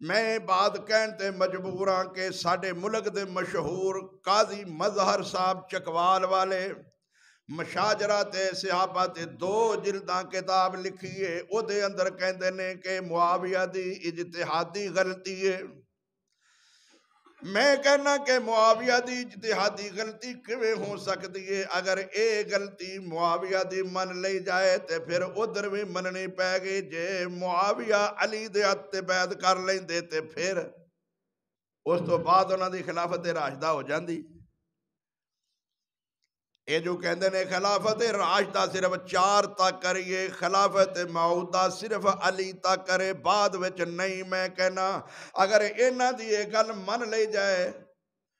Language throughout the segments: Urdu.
میں بات کہنے مجبور ہاں کہ ساڈے ملک دے مشہور قاضی مظہر صاحب چکوال والے مشاجرہ تے صحابہ تے 2 جلداں کتاب لکھی ہے، او دے اندر کہندے نے کہ معاویہ دی اجتہادی غلطی ہے۔ میں کہنا کہ معاویہ دی اجتہادی غلطی کیویں ہو سکتی ہے؟ اگر اے غلطی معاویہ دی من لئی جائے تے پھر ادھر بھی مننی پے گئی، جے معاویہ علی دے ہتھ تے بیعت کر لیندے تے پھر اس تو بعد انہاں دی خلافت راشدہ ہو جاندی۔ اے جو کہندے نے خلافت راشدہ صرف 4 تک کریے، خلافت معودہ صرف علی تک کرے، بعد وچ نہیں۔ میں کہنا اگر انہاں دی یہ گل من لے جائے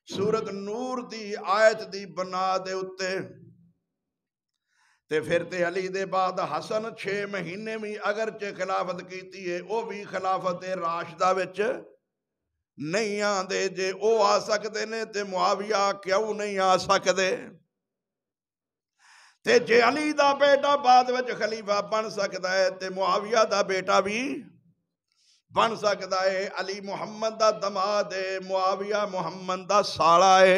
سورت نور دی آیت دی بنا دے اتے تے پھر تے علی دے بعد حسن 6 مہینے بھی اگرچہ خلافت کیتی ہے، او بھی خلافت راشدہ وچ نہیں آندے۔ جے او آ سکتے نے تے معاویہ کیوں نہیں آ سکتے؟ تے جے علی دا بیٹا بعد وچ خلیفہ بن سکتا ہے تے معاویہ دا بیٹا بھی بن سکتا ہے۔ علی محمد دا دماد ہے، معاویہ محمد دا سالا ہے۔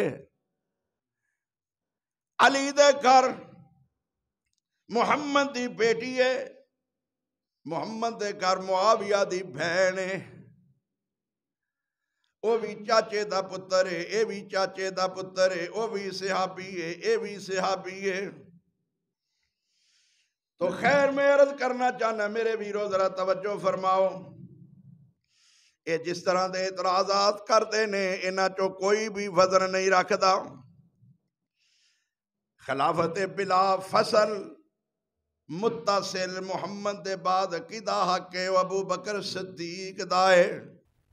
علی دے گھر محمد دی بیٹی ہے، محمد دے گھر معاویہ دی بہن ہے، او بھی چاچے دا پتر ہے، اے بھی چاچے دا پتر ہے، او بھی صحابی ہے، اے بھی صحابی ہے۔ تو خیر میں عرض کرنا چاہنا میرے ویرو ذرا توجہ فرماؤ، اے جس طرح دے اعتراضات کرتے نے انہاں چو کوئی بھی وزن نہیں رکھدا۔ خلافت بلا فصل متصل محمد دے بعد کدا حق ہے؟ ابو بکر صدیق دا ہے۔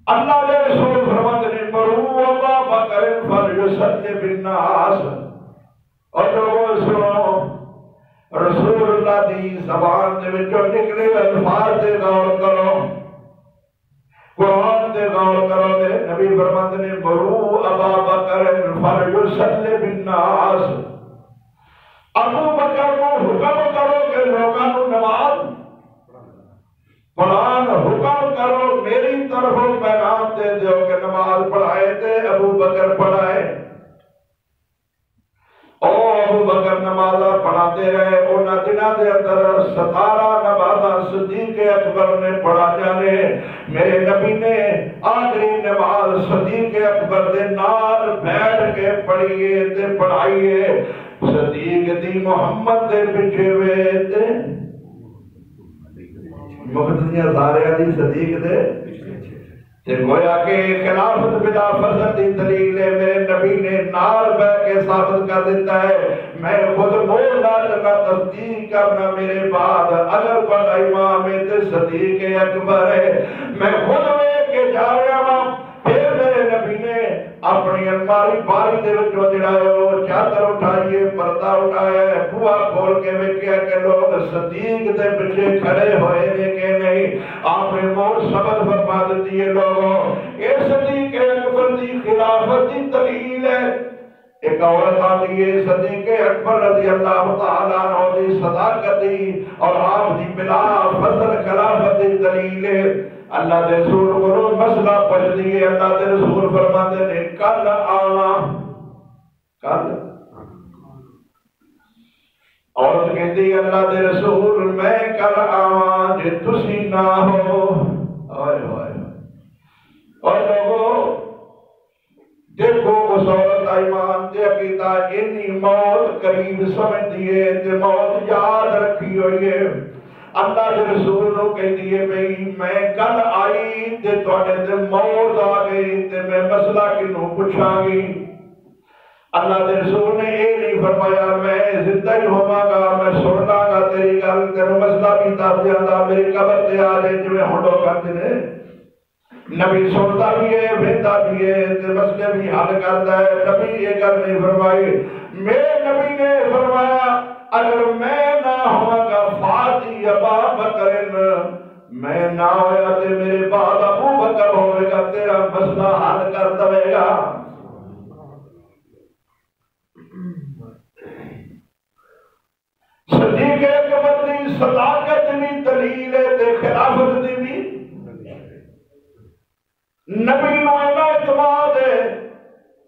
اللہ دے رسول فرماتے نے مرو ابا بکر فلیصلی بالناس، اور لوگوں سنو رسول اللہ دی زبان دے وچوں نکلے الفاظ دے غور کرو، قرآن دے غور کرو۔ میرے نبی فرماتے نے مرو ابا بکر فلیصلی بالناس، ابو بکر کو حکم کرو کہ لوگاں نوں نماز قرآن حکم کرو، میری طرفوں پیغام دے دیو کہ نماز پڑھائے تے ابو بکر پڑھائے۔ او ابو بکر نمازہ پڑھاتے رہے، انہاں دنوں دے اندر 17 نمازاں صدیق اکبر نے پڑھا جانے۔ میرے نبی نے آخری نماز صدیق اکبر دے نال بیٹھ کے پڑھیے تے پڑھائیے۔ صدیق دی محمد دے پیچھے وے تے مقتدیاں سارے دی صدیق دے تے گویا کہ خلافت بلا فصل دی دلیل ہے۔ میرے نبی نے نال بہ کے ثابت کر دیتا ہے، میں خود مول لا چکا تصدیق کرنا میرے بعد اگر بڑا امام ہے تے صدیق اکبر ہے۔ میں خود ویکھ کے جا رہا ہوں۔ پھر میرے نبی نے اپنی الماری باری دے وچوں جڑایا وہ چادر اٹھائیے، پردہ اٹھایا، بوا کھول کے ویکھیا کہ لوگ صدیق دے پیچھے کھڑے ہوئے نے کہ نہیں۔ آپ نے موت سبق فرما دیتی ہے لوگوں، یہ صدیق اکبر دی خلافت دی دلیل ہے۔ ایک عورت آتی ہے صدیق اکبر رضی اللہ تعالیٰ عنہ دی صداقت دی اور آپ دی بلا فصل خلافت دی دلیل ہے۔ اللہ دے رسول کو مسئلہ پوچھ دیئے، اللہ دے رسول فرماتے نے کل آنا، کل عورت کہتی ہے اللہ دے رسول میں کل آواں جے تسی نہ ہو۔ آئے ہوئے اور لوگوں دیکھو اس عورت کا ایمان تے عقیدہ اتنی موت قریب سمجھ دیئے تے موت یاد رکھی ہوئی ہے۔ اللہ کے رسول نو کہہ دیئے بھئی میں کل آئی تے تواڈے تے موت آ گئی تے میں مسئلہ کنوں پوچھاں گی۔ اللہ کے رسول نے یہ نہیں فرمایا میں زندہ ہی ہوواں گا، میں سننا گا تیری گل، تینوں مسئلہ بھی دس دیاں گا، میری قبر تے آ جائے جویں ہنڈو کردے نے۔ نبی سنتا بھی ہے، ویندا بھی ہے تے مسئلے بھی حل کرتا ہے۔ نبی یہ گل نہیں فرمائی، میرے نبی نے فرمایا اگر میں نہ ہوں گا فاتی ابا بکر، میں نہ ہویا تے میرے بعد ابو بکر ہوئے گا، تیرا مسئلہ حل کر دے گا۔ صدیق اکبر دی صداقت بھی دلیل ہے تے خلافت دی بھی۔ نبی نو اینا اعتماد ہے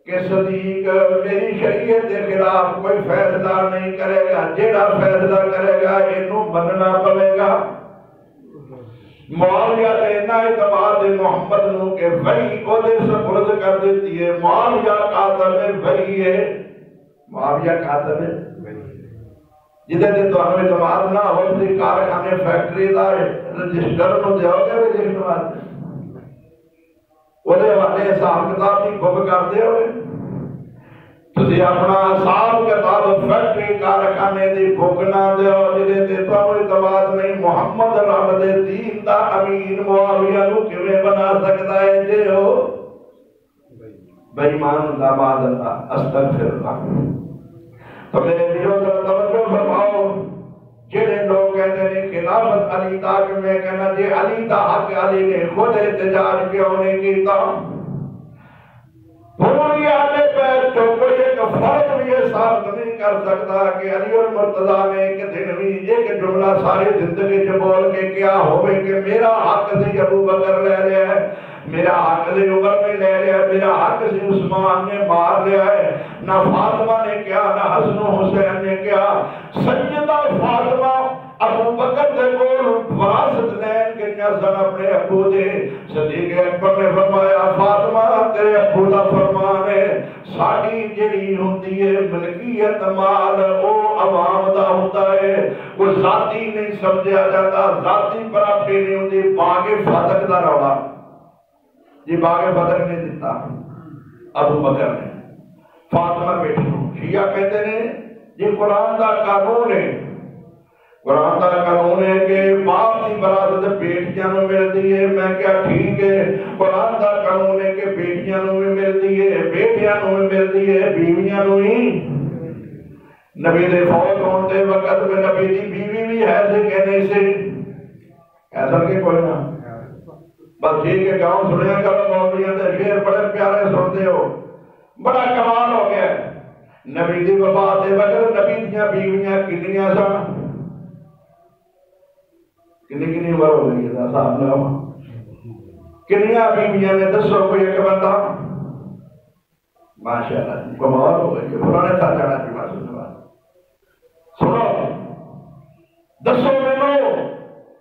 کہ صدیق میری شریعت کے خلاف کوئی فیصلہ نہیں کرے گا، جیڑا فیصلہ کرے گا اینو مننا پڑے گا۔ معاویہ نے اتنا اعتماد محمد نو کہ وحی کو دے سپرد کر دیتی ہے۔ معاویہ قاتل وحی ہے، معاویہ قاتل جدے دے تو ہمیں اعتماد نہ ہو سی کارخانے فیکٹری دا رجسٹر نو دیو گے بھی لکھنے واسطے وہ دے والے حساب کتاب کی گب کر دے ہوئے تسی اپنا حساب کتاب فیکٹری کارخانے دی بک نہ دیو جدے دے تو اعتماد نہیں۔ محمد رب دے دین دا امین معاویہ نو کیویں بنا سکتا ہے جے ہو بے ایمان دا معاذ اللہ استغفر اللہ۔ تو میرے دیو ذرا توجہ فرماؤ، جنہیں لوگ کہتے ہیں خلافت علی دا کہ میں کہنا جی علی دا حق علی نے خود احتجاج کیوں نہیں کیتا؟ پوری اہل بیت جو کوئی ایک فرد بھی یہ ثابت نہیں کر سکتا کہ علی المرتضیٰ نے ایک دن بھی ایک جملہ ساری زندگی جو بول کے کیا ہوئے کہ میرا حق سے ابو بکر لے لیا ہے، میرا حق سے عمر نے لے لیا ہے، میرا حق سے عثمان نے مار لیا ہے۔ نہ فاطمہ نے کیا، نہ حسن و حسین نے کیا۔ سیدہ فاطمہ ابو بکر دے کول وراثت لین کے نظر اپنے ابو دے صدیق اکبر نے فرمایا فاطمہ تیرے ابو دا فرمان ہے ساڈی جڑی ہوندی ہے ملکیت مال او عوام دا ہوتا ہے، وہ ذاتی نہیں سمجھا جاتا، ذاتی پراپتی نہیں ہوندی۔ باغ فتح دا رولا جی باغ فتح نے دیتا ابو بکر نے فاطمہ بیٹی کو۔ شیعہ کہتے ہیں یہ قرآن دا قانون ہے، قرآن دا قانون ہے کہ باپ کی وراثت بیٹیاں نو ملتی ہے۔ میں کیا ٹھیک ہے، قرآن دا قانون ہے کہ بیٹیاں نو بھی ملتی ہے، بیٹیاں نو بھی ملتی ہے، بیویاں نو ہی۔ نبی دے فوت ہونے وقت میں نبی دی بیوی بھی ہے سے کہنے سے ایسا کہ کوئی نہ بس ٹھیک ہے گاؤں سنیا کرو مولویاں دے شعر بڑے پیارے سنتے ہو، بڑا کمال ہو گیا۔ نبی دی وفات دے وقت نبی دیاں بیویاں کنیاں سن، کنی عمر ہو گئی ہے صاحب لگا کنیاں بیویاں نے دسو کوئی ایک بندہ ماشاءاللہ کمال ہو گئی ہے۔ پرانے ساتھ جانا چاہیے سننے والا سنو دسو مینو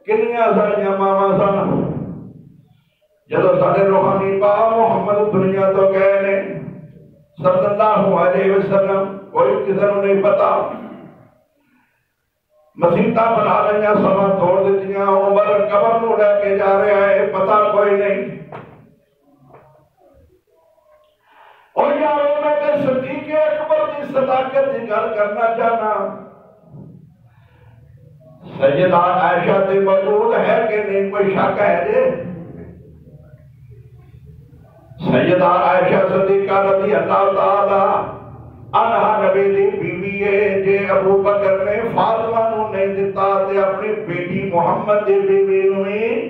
کنیاں ساڑیاں ماما سن جدو سارے روحانی با محمد دنیا تو گئے نے صلی اللہ علیہ وسلم، کوئی کسی نے نہیں پتا، مسیطہ بنا رہی ہیں سما توڑ دیتی ہیں، عمر قبر نو لے کے جا رہا ہے پتا کوئی نہیں۔ اور یاروں میں تے صدیق اکبر کی صداقت کی گل کرنا چاہنا، سیدہ عائشہ تے موجود ہے کہ نہیں کوئی شک ہے جی؟ سیدہ عائشہ صدیقہ رضی اللہ تعالی عنہا نبی دی بیوی ہے جے ابو بکر نے فاطمہ نو نہیں دیتا تے اپنی بیٹی محمد دی بیوی نو ہی